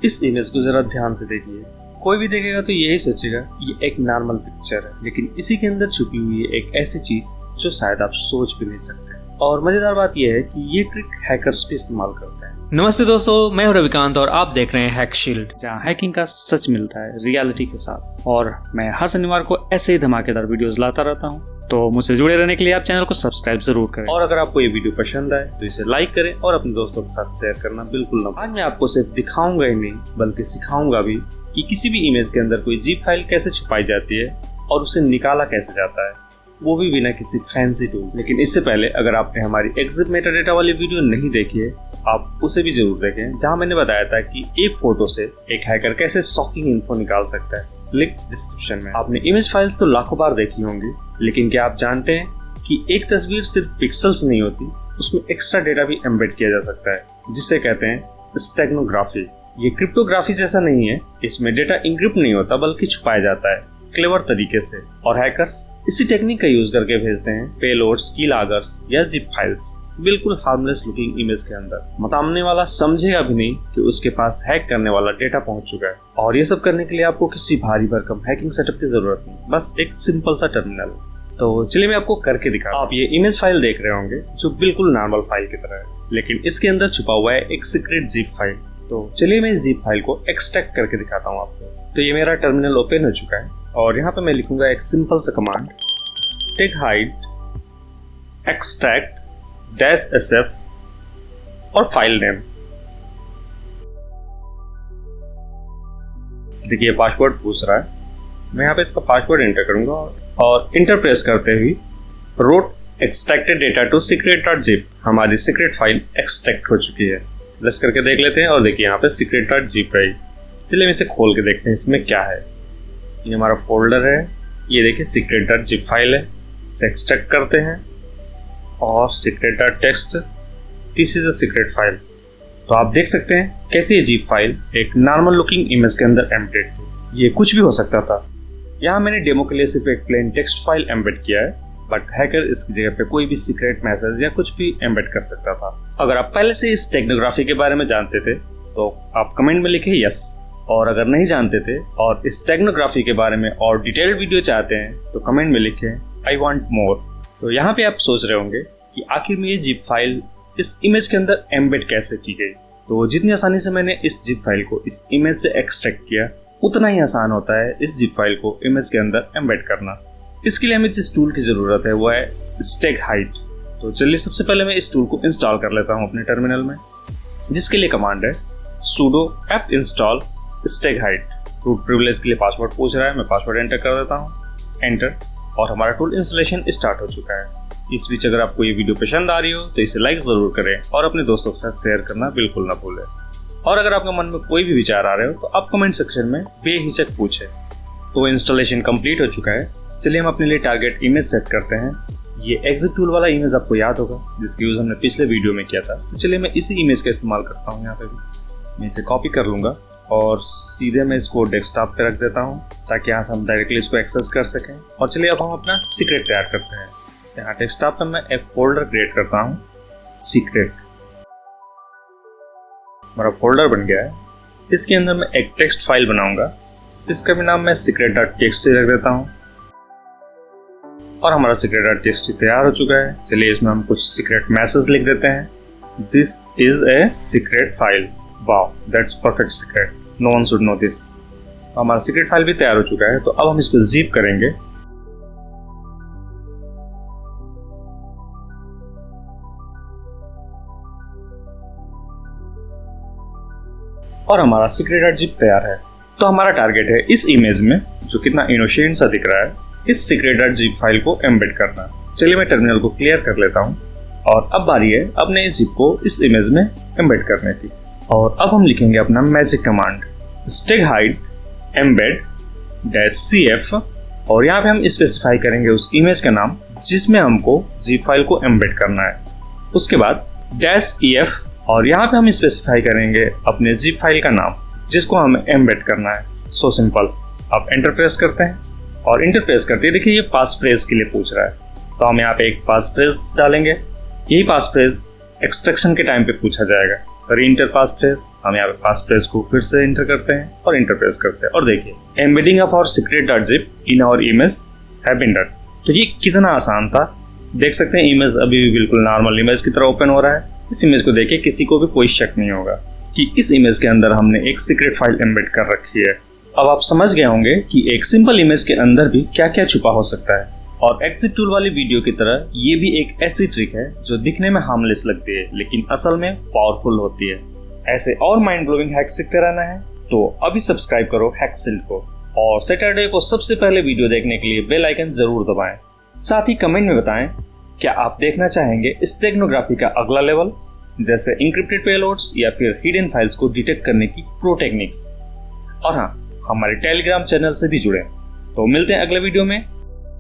इस इमेज को जरा ध्यान से देखिए। कोई भी देखेगा तो यही सोचेगा ये एक नॉर्मल पिक्चर है, लेकिन इसी के अंदर छुपी हुई है एक ऐसी चीज जो शायद आप सोच भी नहीं सकते। और मजेदार बात यह है कि ये ट्रिक हैकर्स भी इस्तेमाल करते हैं। नमस्ते दोस्तों, मैं हूं रविकांत और आप देख रहे हैं हैक शील्ड, जहां हैकिंग का सच मिलता है रियलिटी के साथ। और मैं हर शनिवार को ऐसे ही धमाकेदार वीडियोस लाता रहता हूं, तो मुझसे जुड़े रहने के लिए आप चैनल को सब्सक्राइब जरूर करें। और अगर आपको ये वीडियो पसंद आए तो इसे लाइक करें और अपने दोस्तों के साथ शेयर करना बिल्कुल ना। आज मैं आपको सिर्फ दिखाऊंगा ही नहीं बल्कि सिखाऊंगा भी कि किसी भी इमेज के अंदर कोई जिप फाइल कैसे छुपाई जाती है और उसे निकाला कैसे जाता है, वो भी बिना किसी फैंसी टूल। लेकिन इससे पहले अगर आपने हमारी एग्जिट मेटाडेटा वाली वीडियो नहीं देखी है, आप उसे भी जरूर देखें, जहां मैंने बताया था कि एक फोटो से एक हैकर कैसे शॉकिंग इन्फो निकाल सकता है। लिंक डिस्क्रिप्शन में। आपने इमेज फाइल्स तो लाखों बार देखी होंगी, लेकिन क्या आप जानते हैं कि एक तस्वीर सिर्फ पिक्सल्स नहीं होती, उसमें एक्स्ट्रा डेटा भी एम्बेड किया जा सकता है, जिसे कहते हैं स्टेगनोग्राफी। ये क्रिप्टोग्राफी जैसा नहीं है, इसमें डेटा इनक्रिप्ट नहीं होता बल्कि छुपाया जाता है क्लेवर तरीके से, और हैकर्स इसी टेक्निक का यूज करके भेजते हैं पेलोड्स, कीलॉगर्स या जिप फाइल्स बिल्कुल हार्मलेस लुकिंग इमेज के अंदर। सामने वाला समझेगा भी नहीं कि उसके पास हैक करने वाला डेटा पहुंच चुका है। और ये सब करने के लिए आपको किसी भारी भरकम हैकिंग सेटअप की जरूरत नहीं, बस एक सिंपल सा टर्मिनल। तो चलिए मैं आपको करके दिखा। आप ये इमेज फाइल देख रहे होंगे जो बिल्कुल नॉर्मल फाइल की तरह है, लेकिन इसके अंदर छुपा हुआ है एक सीक्रेट जिप फाइल। तो चलिए मैं इस जिप फाइल को एक्सट्रैक्ट करके दिखाता हूँ आपको। तो ये मेरा टर्मिनल ओपन हो चुका है और यहाँ पे मैं लिखूंगा एक सिंपल सा कमांड, steghide extract -sf और फाइल नेम। देखिए पासवर्ड पूछ रहा है, मैं यहाँ पे इसका पासवर्ड एंटर करूंगा और इंटर प्रेस करते हुए road extracted data to secret.zip। हमारी सीक्रेट फाइल एक्सट्रैक्ट हो चुकी है। प्रेस करके देख लेते हैं और देखिए यहाँ पे secret.zip है। चलिए हम इसे खोल के देखते हैं इसमें क्या है। ये हमारा फोल्डर है, ये देखिए secret.zip फाइल है। इसे एक्सट्रैक्ट करते हैं और secret.txt, this is a secret file. तो आप देख सकते हैं कैसे ये जिप फाइल एक नॉर्मल लुकिंग इमेज के अंदर एम्बेडेड थी। ये कुछ भी हो सकता था। यहाँ मैंने डेमो के लिए सिर्फ एक प्लेन टेक्स्ट फाइल एम्बेड किया है, बट हैकर इसकी जगह पे कोई भी सीक्रेट मैसेज या कुछ भी एम्बेड कर सकता था। अगर आप पहले से इस टेक्नोग्राफी के बारे में जानते थे तो आप कमेंट में लिखे यस, और अगर नहीं जानते थे और इस टेक्नोग्राफी के बारे में और डिटेल्ड वीडियो चाहते हैं तो कमेंट में लिखें आई वांट मोर। तो यहाँ पे आप सोच रहे होंगे कि आखिर में ये जिप फाइल इस इमेज के अंदर एम्बेड कैसे की गई। तो जितनी आसानी से मैंने इस जिप फाइल को इस इमेज से एक्सट्रैक्ट किया, उतना ही आसान होता है इस जिप फाइल को इमेज के अंदर एम्बेड करना। इसके लिए हमें जिस टूल की जरूरत है वो है steghide। तो चलिए सबसे पहले मैं इस टूल को इंस्टॉल कर लेता हूँ अपने टर्मिनल में, जिसके लिए कमांड है sudo apt install steghide। Root privilege के लिए पासवर्ड पूछ रहा है, मैं पासवर्ड एंटर कर देता हूँ, एंटर, और हमारा टूल इंस्टॉलेशन स्टार्ट हो चुका है। इस बीच अगर आपको ये वीडियो पसंद आ रही हो तो इसे लाइक जरूर करें और अपने दोस्तों के साथ शेयर करना बिल्कुल ना भूलें। और अगर आपके मन में कोई भी विचार आ रहे हो तो आप कमेंट सेक्शन में बेहिचक पूछें। तो इंस्टॉलेशन कंप्लीट हो चुका है। चलिए हम अपने लिए टारगेट इमेज सेट करते हैं। ये एग्जिट टूल वाला इमेज आपको याद होगा जिसकी यूज हमने पिछले वीडियो में किया था। तो चलिए मैं इसी इमेज का इस्तेमाल करता हूँ। यहाँ पे भी मैं इसे कॉपी कर लूंगा और सीधे मैं इसको डेस्कटॉप पे रख देता हूँ ताकि यहाँ से हम डायरेक्टली इसको एक्सेस कर सकें। और चलिए अब हम अपना सीक्रेट तैयार करते हैं। यहाँ डेस्कटॉप पे मैं एक फोल्डर क्रिएट करता हूँ, सीक्रेट। हमारा फोल्डर बन गया है। इसके अंदर मैं एक टेक्स्ट फाइल बनाऊंगा, इसका भी नाम मैं secret.txt रख देता हूँ। और हमारा secret.txt तैयार हो चुका है। चलिए इसमें हम कुछ सीक्रेट मैसेज लिख देते हैं, this is a secret file, wow that's perfect secret, no one should know this. हमारा सीक्रेट फाइल भी तैयार हो चुका है। तो अब हम इसको जिप करेंगे। और हमारा secret.zip तैयार है। तो हमारा टारगेट है इस इमेज में, जो कितना इनोसेंट सा दिख रहा है, इस secret.zip फाइल को एम्बेड करना। चलिए मैं टर्मिनल को क्लियर कर लेता हूँ और अब बारी है अपने इस जिप को इस इमेज में एम्बेड करने की। और अब हम लिखेंगे अपना मैजिक कमांड, steghide embed-cf, और यहाँ पे हम स्पेसिफाई करेंगे उस इमेज का नाम जिसमें हमको जिप फाइल को एम्बेड करना है। उसके बाद -ef, और यहाँ पे हम स्पेसिफाई करेंगे अपने जिप फाइल का नाम जिसको हमें एम्बेड करना है। So simple. अब एंटर प्रेस करते हैं और इंटर प्रेस करते हैं देखिए ये पास फ्रेज के लिए पूछ रहा है। तो हम यहाँ पे एक पास फ्रेज डालेंगे। यही पास फ्रेज एक्सट्रैक्शन के टाइम पे पूछा जाएगा। री इंटर पास फ्रेज, हम यहाँ पे पास फ्रेज को फिर से इंटर करते हैं और इंटर प्रेस करते हैं और देखिए embedding of our secret.zip in our image have been done. तो ये कितना आसान था, देख सकते हैं इमेज अभी भी बिल्कुल नॉर्मल इमेज की तरह ओपन हो रहा है। इस इमेज को देखिए किसी को भी कोई शक नहीं होगा कि इस इमेज के अंदर हमने एक सीक्रेट फाइल एम्बेड कर रखी है। अब आप समझ गए होंगे कि एक सिंपल इमेज के अंदर भी क्या क्या छुपा हो सकता है। और एग्जिट टूल वाली वीडियो की तरह ये भी एक ऐसी ट्रिक है जो दिखने में हार्मलेस लगती है लेकिन असल में पावरफुल होती है। ऐसे और माइंड ब्लोइंग हैक्स सीखते रहना है तो अभी सब्सक्राइब करो हैकशील्ड को, और सैटरडे को सबसे पहले वीडियो देखने के लिए बेल आइकन जरूर दबाएं। साथ ही कमेंट में बताएं क्या आप देखना चाहेंगे स्टेगनोग्राफी का अगला लेवल, जैसे इंक्रिप्टेड पेलोड्स या फिर हिडन फाइल्स को डिटेक्ट करने की प्रो टेक्निक्स। और हाँ, हमारे टेलीग्राम चैनल से भी जुड़े। तो मिलते हैं अगले वीडियो में।